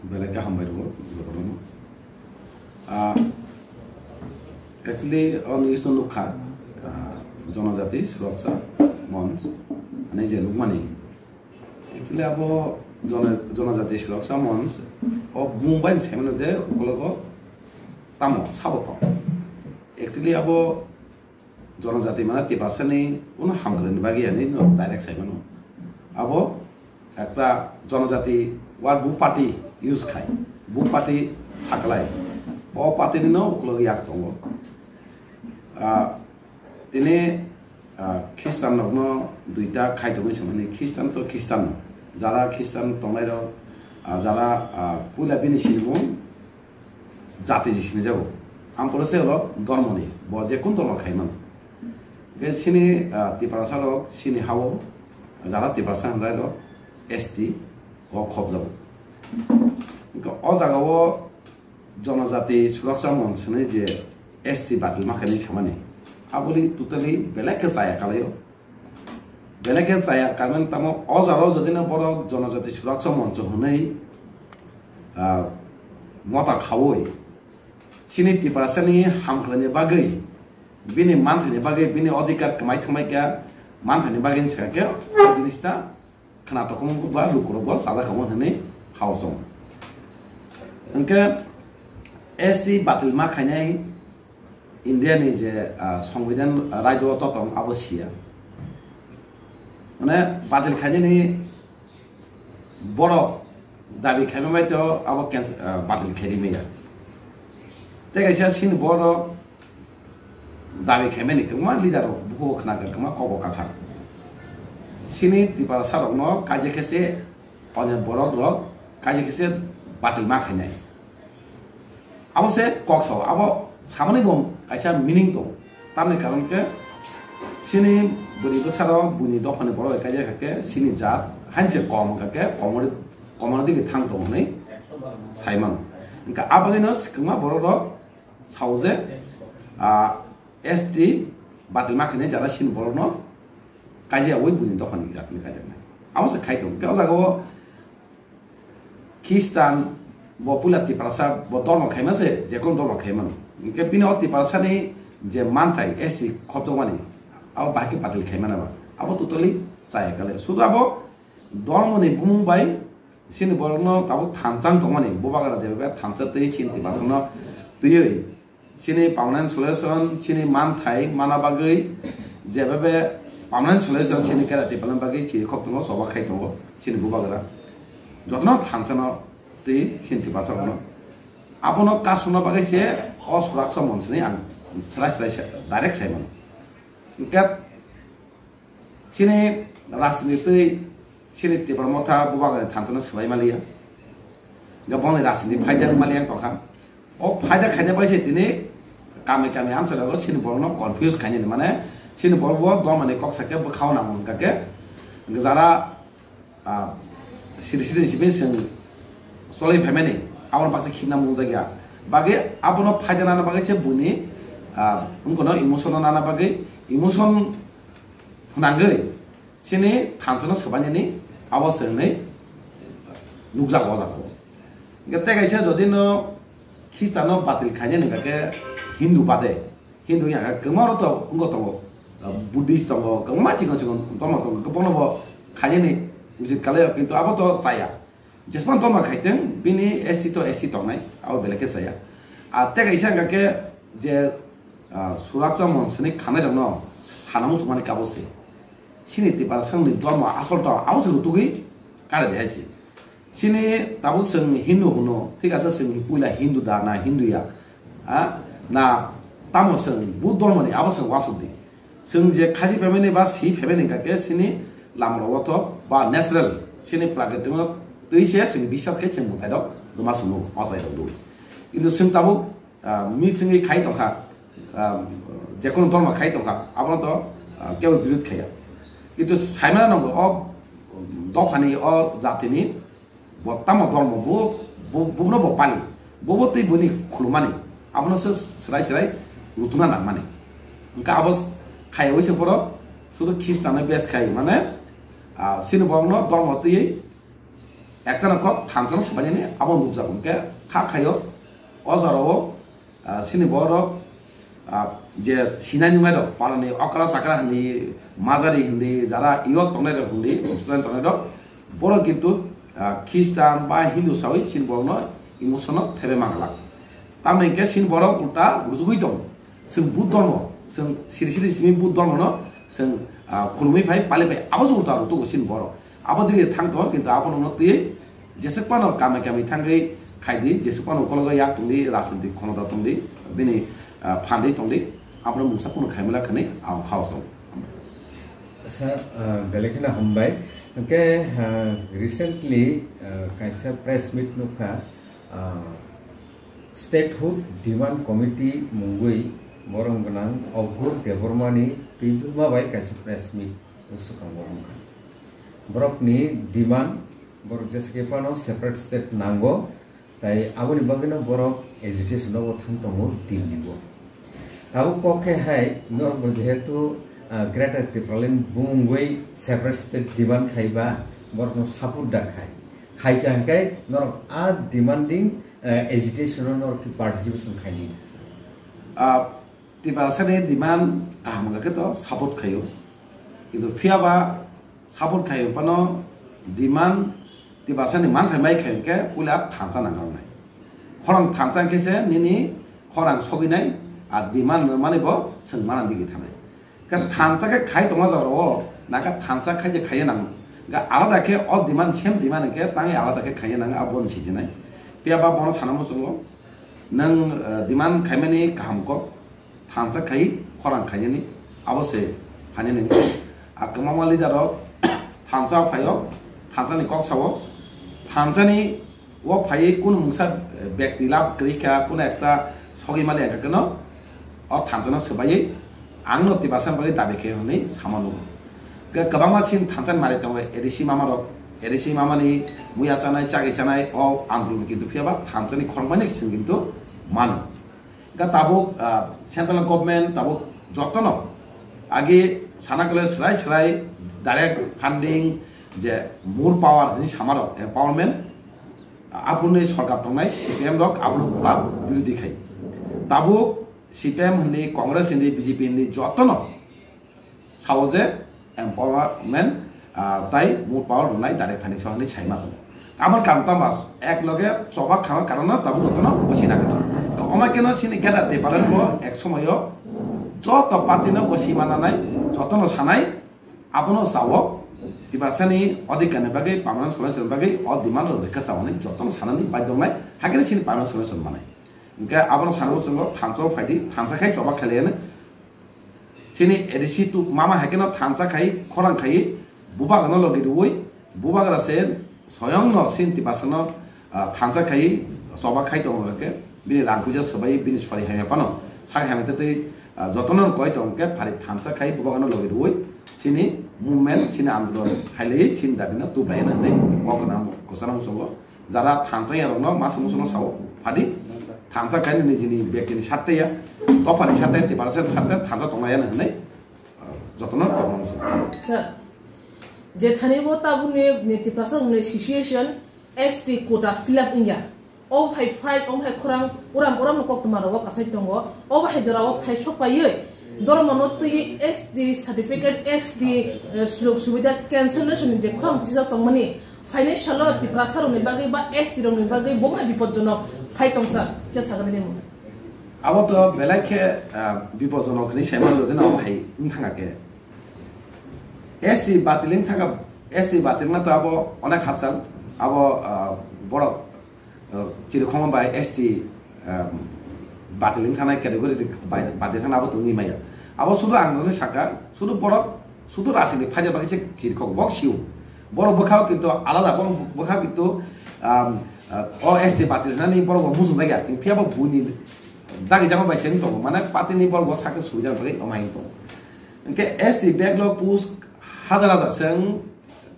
বেলেগে হামবাইরবো ঘটনা actually news নুখা জনজাতি সুরক্ষা মঞ্চ মানে যে লুকমানি একচুয়ালি আবো জনজাতি সুরক্ষা মঞ্চ ও মুম্বাই সাইমেন যে ওগুলো তামো সাবত একচুয়ালি আবো জনজাতি মানে 30% কোনো হামগ্রেনি বাগিয়ানি ডাইরেক্ট সাইমেন আবো একটা জনজাতি ওয়ার বু পার্টি ইউজ খায় বু পার্টি সাকলাই ও পার্টি নিনো ওগুলো ইয়াক দङ তিনি খ্রিস্টান নগ্ন দুইটা খাইতে বলছে মানে খ্রিস্টান তো খ্রিস্টান যারা খ্রিস্টান দंनाय যারা পুলা বিনি সিনিমু জাতি জিসিনি যাবো আমপরসে হলো ধর্মনি ব যে কোন ধর্ম খাইমান গে সিনি তিপারাসা রক সিনি হাও যারা তিপারাসা যায় রক এসটি ও খব যাব ও জায়গাও জনজাতি সুরক্ষা মঞ্চনি যে এসটি বাতিল মাখানি সামানি আবলি টোটালি বেলেগে চায়া কালাयो বেলেগে চায়া কারণ তামো অজারো যদি না বড় জনজাতি সুরক্ষা মঞ্চ হनै মতা খাওই সিনি তিপারাসানি হামख्लानि बागै बिनि मानथानि बागै बिनि अधिकार कमाय थमायका मानथानि बागै साके जिनिसटा खानातकम बा लुकुरबो सादा खामो हनै हाउसम अंके एसटी बातिल माखानाय ইন্ডিয়ানি যে সংবিধান রাজ্য ততম আবশ্যিয়া মানে বাতিল খাইনি বড় দাবি খাইমাই তো আবো বাতিল খাইনি মেয়া তেগাইছা সিন বড় দাবি খাইমানি কমা লিডার বুকো খনাকা কমা কব কাখা সিনি তিপারা সারকনো কাজে খেসে অনেক বড় লগ কাজে খেসে বাতিল মা খাইনাই আবসে কক্স আবো সামনে বম কাইছা মিনিং তো তামনে কারণ কে সিনি বলি বসার বুনি দফানে বড় কাজে খাকে সিনি জাত হানছে কম কাকে কমর দিকে থাং তো নাই সাইমান ইনকা আবাগিনো সিকমা বড় র সাউজে এসটি বাতিল মাখনে যারা সিন বড় ন কাজে ওই বুনি দফানে জাতনি কাজে নাই আমসে খাইতো কে জাগো খ্রিস্টান বপুলাতি পারসা ব ধর্ম খাইমাসে যে কোন ধর্ম খাইমান ইনকে বিনা অতি পারসানি যে মানথাই এসি খতমানি আও বাকি বাতিল খাইমানাবা আবো টোটালি চাই কালে শুধু আবো ধর্মনি বুমবাই সিন বরন আবো থানচাং দমানি ববাগারা যেবে থানচাতেই সিনতি বাসন তুই সিনি পার্মানেন্ট সলিউশন সিনি মানথাই মানাবাগৈ যেভাবে পার্মানেন্ট সলিউশন সিনি কেরাতি পালন বাগৈ সি খতম সবা খাইতো সিনি ববাগারা যত্ন থানচানো তে সিনতি বাসন আপনো কাসুনা বাগैसे असुरक्षा मन्चनि आं स्लाइ डाइरेक्ट साइमन इनका सिनि राजनीति सिनि तिब्रमथा बुबागनि थानचना सबाय मालिया गबनि राजनीति फायदा मालिया तखा ओ फायदा खाने बायसे दिने कामे कामे आमसलागो सिनि बरनो कन्फ्यूज खाने माने सिनि बरबो दमने कक्साके बखावना मनकाके गजारा सिरि सिबे जों सलै फेमेनि आवन पासे खिना मुजागिया बागे आपनो फायदा नाना बागे से बुनी उनको इमोशन नाना बागे इमोशन नांगै सिनि थानचना सबानि आवश्यक नै नुकजा गजाको गते गाइसे जदि न ख्रिस्टानो बातिल खाने नगाके हिन्दू बादे हिन्दू या गमारो तो उनको तो बुद्धिस्ट तो गमा चिकन चिकन तम तो गपनो खाने नि उजित काले किन्तु आबो तो साया जेसमान तो मा खाइतें बिनि एसटी तो एसटी तंनाय आव बेलेके साया आते गाइसा गाके जे सुरक्षा मन्चनि खानाय दङ सानामु समानि काबसे सिनि तिपार सांनि धर्म आसल त आवसे रुतुगै कारे देहायसि सिनि ताबु जों हिन्दू हुनो ठीक आसे जों पुला हिन्दू दाना हिन्दूया ना तामो जों बुद्ध धर्मनि आवसे वासुदि जों जे खाजि फेमेनि बा सि फेमेनि गाके सिनि लामरवत बा नेचुरल सिनि प्राकृतिक तैसे जों बिश्वास खाय जों मुथाय दक दमासुनु अजाय दक কিন্তু जों ताबु मिक्सिंगै खाइ तखा जेकोन धर्म खाइ तखा आपन तो केवल विरोध खाया কিন্তু साइमाना नंगो अ दफानि अ जातिनि बत्ताम धर्म बुनो बपानि बबोतै बुनि खुलुमानि आपनसो सराय सराय रुतुना नामानि उनका आबस खायवैसे बरो शुद्ध ख्रिस्टान बेस खाय माने सिन बंगनो धर्म तै একটা নকক থানচানো সবাইনি আবো নুকজাগন কে খা খায়ো অজারাও সিনি বড় যে সিনানি মাইরক পারানি অকরা সাকরা হানি মাজারি হিন্দি যারা ইয়ত তংনাই রক হিন্দি স্টুডেন্ট তংনাই রক বড় কিন্তু খ্রিস্টান বা হিন্দু সাউই সিন বড় ইমোশনাল থেবে মাংলা তামনে কে সিন বড় উল্টা রুজুগুই দं जों बुद्ध धर्म जों सिरि सिरि सिमी बुद्ध धर्म न जों खुलुमै फाय पाले फाय आबो जों उल्टा रुतो सिन बर आबो दिगे थांग दं किन्तु आबो न ति जेसेपानो कामे कामे थांगै खायदि जेसेपानो कलगा याक तुंदि राजनीति खनदा तुंदि बिनि फान्दै तुंदि आबो मुसा कुनु खायमला खने आव खावस सर बेलेखिना हमबाय के रिसेंटली कायसा प्रेस मीट नुखा स्टेटहुड डिमांड कमिटी मुंगुई बरं गोनां अघुर देबरमानि पिदुमाबाय कायसा प्रेस मीट उसुखां बरंखा बरकनि डिमांड बर जेसेकेपानो सेपारेट स्टेट नांगो ताई आबोनि बागैनो बरक एजिटेशनाव थांतंगो दिल्लीगो ताबो कखे हाय नरबो जेहेतु ग्रेटर टिप्रालिन बुंगुई सेपारेट स्टेट डिमांड खायबा बरकनो सापोर्ट दाखाय खायखांखाय नरक आ डिमांडिंग एजिटेशन और की पार्टिसिपेशन खाइनी तिबारसाने डिमांड कामगा के तो सपोर्ट खायो किंतु फियाबा सपोर्ट खायो पनो डिमांड तिबारसाने मान थाइमाय खायो के पुला थांचा नांगरनाय खरं थांचा केसे निनि खरं सगिनाय आ डिमांड मानेबो सोंमाना दिगि थानाय का थांचा के खाय तमा जरो नाका थांचा खाय जे खायो नां गा आलादा के अ डिमांड सेम डिमांड के तांगे आलादा के खायो नां आ बन सिजिनाय पियाबा बनो सानामो संगो नों डिमांड खायमानि गाहामको थांचा खाय खरां खायनि अबसे हानि नों आ कमामा लिडारो थांचा फायो थांचानि कक सावो थांचानि वो फाय कुन मुसा व्यक्ति लाभ क्रिका कुन एकटा सगिमाले एकनो अ थांचाना सबायै आंनो तिबासान बागै दाबेखे हनै सामानो गोबांमा सिन थांचान मारे दङ एडिसि मामारो एडिसि मामानि मुया जानाय जागै जानाय अ आन्दोलन किन्तु फियाबा थांचानि खरमानि किसिम किन्तु मान गा ताबो सेन्ट्रल गभर्नमेन्ट ताबो जतन आगे सानाकले स्राय स्राय डाइरेक्ट फान्डिं जे मोर पावर नि सामारो एम्पावरमेन्ट आपुनि सरकार दंनाय सिपिएम रक आपुनि पुरा बिरोधी खाय ताबो सिपिएम हनि कांग्रेस हनि बीजेपी हनि जतन सावजे एम्पावरमेन्ट ताई मोर पावर रनाय डाइरेक्ट फान्डिं सहनि साइमा আমার কামতা মাস এক লগে সবা খাওয়ার কারণে তাবু যতন গছি না তো আমাকে কেন সিনি গেদাতে পারেন এক সময় যত পাতিন গছি মানা নাই যতন সানাই আপনো চাও তিবারসানি অধিকানে বাগে পার্মানেন্ট সলিউশন বাগে অ ডিমান্ড রেখা চাওনি যতন সানানি বাধ্য নাই হাগেলে সিনি পার্মানেন্ট সলিউশন মানে ইনকা আপনো সানবো সঙ্গ থানচাও ফাইদি থানচা খাই সবা খেলেনে সিনি এডিসি তু মামা হাকেন থানচা খাই খরাং খাই বুবা গানো লগে দুই বুবা গাছে स्वयं न सिन्ति बासन थांचा खाई सबा खाई दं के बिनि रांपुजा सबाई बिनि सरि हाय पानो सा हायते ते जतन कय दं के फारि थांचा खाई बगानो लगे रुय सिनि मुभमेन्ट सिनि आन्दोलन खाइले सिन दाबिना तु बायना नै ककना कोसाना मुसंग जारा थांचा या रंग मास मुसंग साव फादि थांचा खाइ नि जिनि बेकिनि सातया तो फारि सातया 30% सातया थांचा दंनाया नै जतन करन सर जे थाने वो ताबुने नेति प्रसंग ने situation ST quota fill up India ओ भाई फाइट ओ भाई खुरांग उराम न कक्त मारो कासाइ दंगो ओ भाई जरा ओ भाई सपायै दरमनो तई एसटी सर्टिफिकेट एसटी सुलुक सुबिदा कैंसलेशन जे खुरांग जिजा तंगमनि फाइनेंशियल तिप्रासार ने बागै बा एसटी रनि बागै बोमा विपदजनक फाइटं सर के सागने नेमु आबो तो बेलाखे विपदजनक नि सेमान लदना भाई थांगाके एसटी बातिलिं थाका एसटी बातिलिं ना तो अब अनेक हासाल अब बड़ चिरखम बाय एसटी बातिलिं थानाय कैटेगरी बादे थाना अब तो निमाया अब सुदु आंगने साका सुदु बड़ सुदु रासिनि फाजे बाकिसे चिरखक बक्सिउ बड़ बखाव किन्तु आलादा बड़ बखाव किन्तु ओ एसटी बातिलिं थानानि बड़ मुजु दाया किन्तु फियाबो बुनि दागि जामा बायसेन तो माने पातिनि बड़ साका सुजा बाय अमाय तो इनके एसटी बैकलॉग पुश हाजार हाजार जों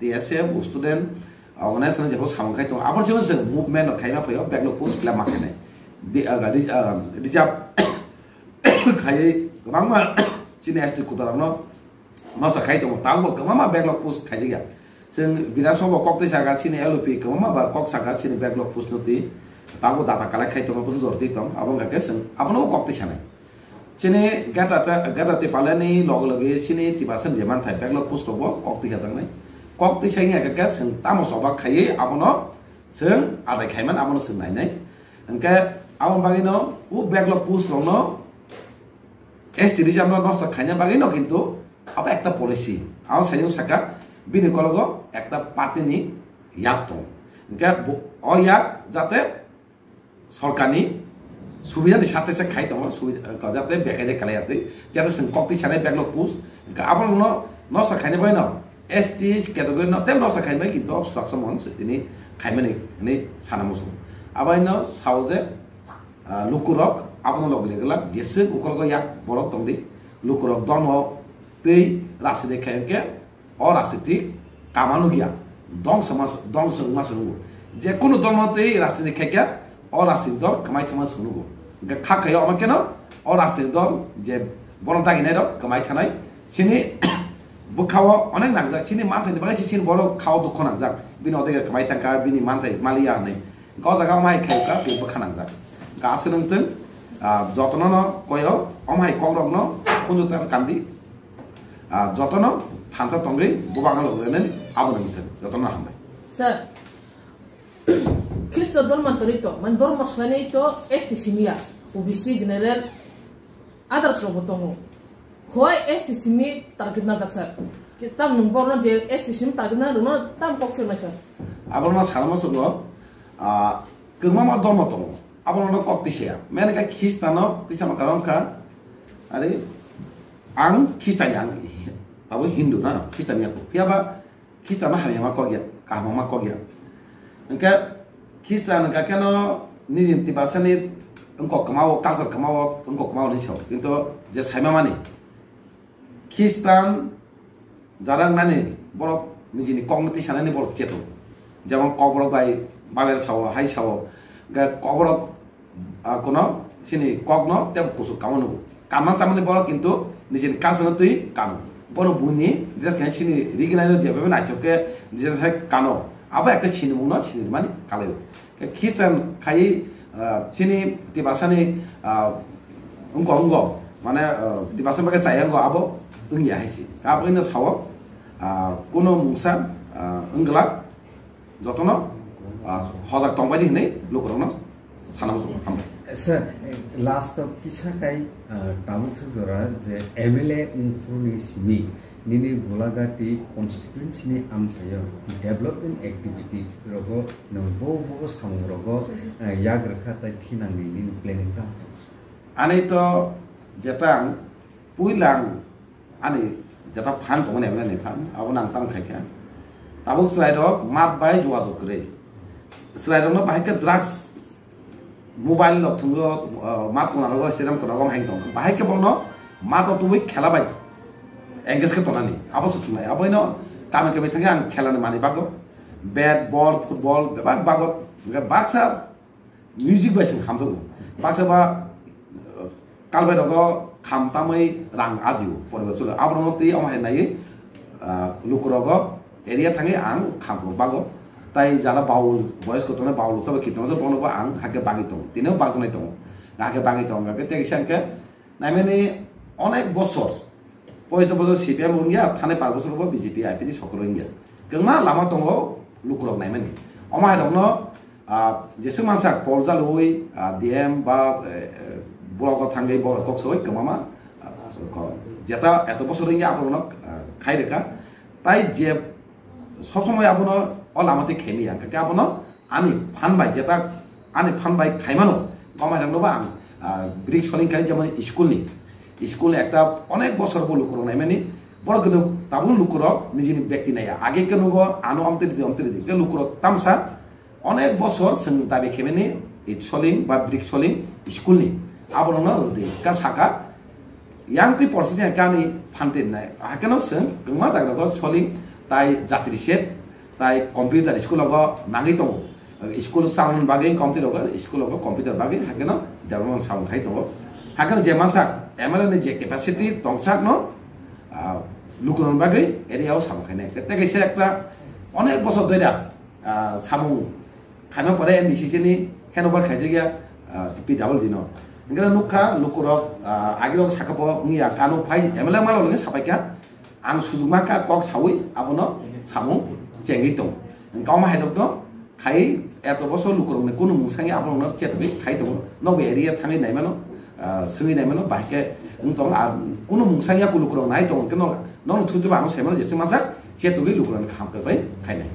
DSM स्टूडेंट अर्गेनाइजेशन जेखौ सामखाय दं आबरसिम जों मुभमेन्ट खायमा फैयो बैकलॉग पोस्ट फिल माखायनाय रिजार्भ खायै गोबां चिनि एसटी कुदारावनो नसा खाय दं ताबो गोबां बैकलॉग पोस्ट खायजिया जों बिना समाव कक दैसागा सिनि एलपि कमा बा कक सागा सिनि बेकलग पुस्नति ताबो दाता कालेक्ट खाइतों बो जरति तम आबो गाके जों आबनो कक दैसानाय सिनि गादाते पालेनि लग लगे सिनि 30% जेमान थाय बेकलग पुस्टबो कक दैसा जांनाय कक दैसानि गाके जों तामो सबा खायै आबनो जों आदाय खायमान आबनो जों नायनाय ओंके आबन बागिनो उ बेकलग पुस्टनो एसटी रिजार्व नष्ट खायना बागिनो किन्तु अब एकटा पलिसि आव साइजों साका बिनि कलगो एकटा पार्टीनि याक दं ओंके अ याक जाते सरकारनि सुबिदानि साथे से खाइ दङ सुबिदा जाते बेकायदे खालायाते जाते जों कक्ति सानाय बेकलग पुस्ट ओंके आबन नष्ट खायना बागिनो एसटी केटेगरि न तेम नष्ट खायना बागि किन्तु स्ट्राक्चर मन दिनै खायमानि नै सानामुसु आबाइनो सावजे लुकुरक आबनो लगलेगला जेसे उकलगो याक बरक दंदि लुकुरक दनो तै रासि देखायके और रासिति कामानु गया दं समास जे कोनो दमते रासि देखायके और रासि दर कमाइ थमा सुनुगो गे खाखायो अमकेनो और रासि दर जे बरंता गिनाय दर कमाइ थानाय सिनि बुखाव अनेक नांजाक सिनि मानथायनि बागै सिनि बर खाव दुख नांजाक बिनि अदेगे कमाइ थांका बिनि मानथाय मालिया नै ग जागा माइ खायका बे बखानांजाक गासो नंतों जतन कयो अमाय कग्रगन खुनुता कान्दी जतन थांसा तंगै बुबांगा लगलेन आबो नंतों जतन हामबाय सर ख्रिस्ट धर्मान्तरितो मान धर्म स्लायनायतो एसटी सिमिया ओबीसी जनरल आदर्श रबतंगो होय एसटी सिमि टारगेट ना जाक सर ताम नंबरनो जे एसटी सिम टारगेट ना रनो ताम कक्सर सर आबोना सारामसो गोमा धर्म दङ आबोना कक्तिसेया मेनका ख्रिस्टानो तिसामा कारणका अरे आं ख्रिस्टान आं बाबो हिन्दू ना ख्रिस्टानिया पियाबा ख्रिस्टान हारिमा कगिया काहमा कगिया ओंका ख्रिस्टान का केनो निरिमति बासनि अंको कमाओ कालचार कमाओ अंको कमाओ नि साव किन्तु जे साइमा मानि ख्रिस्टान जारां नानि बर निजिनि कमिटि सानानि बर चेतो जेमन कबर बाय बालेर साव हाइ साव गा कबर कोनो सिनि कगनो ते कुसु कामनु कामना चामनि बर किन्तु निजिनि कालचार तुइ कामु बर बुनि जे सिनि रिगिनाय जेबे नाइथके जे कानो आबा एकटा छिनुमुनो छिनि मानि कालायो ख्रिस्टान खाइ सिनि तिबासानि अंगो माने तिबासा बागे चायांगो आबो ओंगिया हाइसि आबोनो साव कोनो मुंसा अंगला जतन हजाक तंबायदि हनै लोकरनो सानामसो हामबाय सर लास्ट किसा काई तामुक जरा जे एमएलए उनफुरनि सिमि निनि गोलागाटी कन्स्टिट्युएन्सि नि आमसायो डेभलपमेन्ट एक्टिविटी रगो नंबो बो सांरगो याग रखा ताइ थिनांनि नि प्लेनिंग ता आनै तो जेतां पुइलां आनै जेता फान दङ ने ने फान आबो नां तां खायका ताबुक स्लाइडक मात बाय जुवा जकरे स्लाइडनो बाहायके ड्राग्स मोबाइल लथुंगो मात कोनारगो सेराम कोनारगो हाइ दं बाहायके बनो मात तुबै खेला बाय एंगेज के तनानि आबो ससनाय आबोनो कामे के बिथांगे आं खेलानि मानि बागो बैट बल फुटबल बेबा बागो बाक्सा म्यूजिक बायसिं हामदो बाक्सा बा कालबाय दगो खामतामै रां आजिउ परबो चलो आब्रनो ति अमाय नायै लुकुरगो एरिया थांगे आं खामो बागो ताई जाना बाउल भয়েস कतने बाउल सब कितनो बनोबा आं हाके बागि दं तिनो बागनाय दं हाके बागि दं गाके तेगिसानके नायमेनि अनेक बছর पयतो बছর सीपीएम उंगिया थाने 5 बছर बो BJP IPD सकरो India Ganga Lama दङ लुकुरक नायमेनि अमाय दंनो जेसे मानसा परजालुइ डीएम बा ब्लक थांगे बर कक्सय गमामा जेता एत बছর इंगिया आपनो खाइरेका ताई जे सब समय आपनो अलामते खेमिया का आपनो आनि फानबाय जेता आनि फानबाय खाइमानो गमाय दंबा आं ब्रिक सलिं खाइ जेमन स्कुल एकटा अनेक बছর बो लुकुरक नायमेनि बर गनो ताबुन लुकुरक निजिनि व्यक्ति नाया आगे के नुगो आनो আমতে দি के लुकुरक तामसा अनेक बছর जों दाबि खेमेनि इट सलिं बा ब्रिक सलिं स्कुलनि आबोनो रुदि का साका यांति परसिया कानि फानते नाय हाकेनो जों गमा जाग्राखौ सलिं ताइ जात्रि सेट ताइ कम्पिउटार स्कुल लगो नाङै दङ स्कुल साउन्ड बागै कम्पिउटार लगो स्कुल लगो कम्पिउटार बागै हाकेनो डेभलपमेन्ट साउन्ड खाइ दङ हाकेनो जे मानसा एमएलए नि जे केपासिटी दंसाक न लुकुरन बागै एरियाव सामखायनाय तेगैसे एकटा অনেক বছর ধরে সামু খানো পরে মিশিছেনি হেনবার খাইছে গিয়া পি ডাবল দিন এখানে নুখা লুকুরক আগের সাকাপ নিয়া কানো ফাই এমএলএ মাল লগে সাপাইকা আং সুজুমা কা কক সাউই আবনো সামু চেঙ্গি দं গাওমা হাইদক দं খাই এত বছর লুকুরংনে কোনো মুসাঙ্গি আবনো চেতবি খাই দं নবে area থাঙি নাইমানো süngi na meno bahke ungtong kuno mungsangia ku lukurong nai tong keno non thuju ba ang semano jesi masak che tugi lukurong kham ke bai khai nai